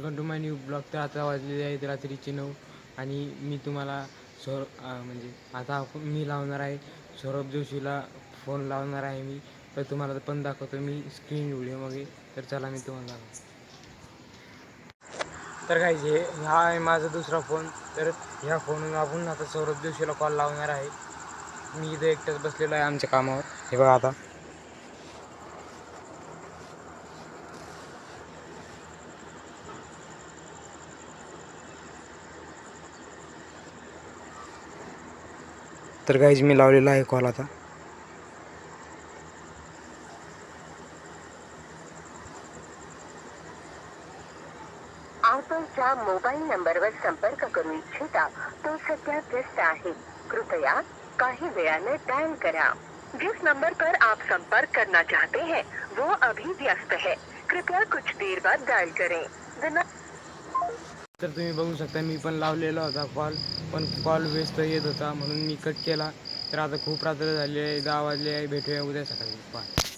Welcome to my new blog. तर आता वाजलेले आहेत रात्रीचे 9 आणि मी तुम्हाला म्हणजे आता मी लावणार आहे सौरभ जोशीला फोन लावणार आहे मी. तर तुम्हाला पण दाखवतो मी स्क्रीन व्हिडिओमध्ये. तर चला मी तुम्हाला दाखवतो. तर काय हा आहे माझा दुसरा फोन. तर ह्या फोनवरून आपण आता सौरभ जोशीला कॉल लावणार आहे. मी इथं एकटाच बसलेलो आहे आमच्या कामावर. हे बघा आता. तर काहीच मी लावलेला आहे कॉल आता. आपण ज्या मोबाईल नंबरवर संपर्क करू इच्छिता तो सध्या व्यस्त आहे. कृपया काही वेळाने डायल करा. जिस नंबर पर आप संपर्क करना चाहते हैं वो अभी व्यस्त है. कृपया कुछ देर बाद डायल करें. तर तुम्ही बघू शकता मी पण लावलेला होता कॉल, पण कॉल व्यस्त येत होता म्हणून मी कट केला. तर आता खूप रात्र झाली आहे, 10 वाजले आहे. भेटूया उद्या सकाळी. बाय.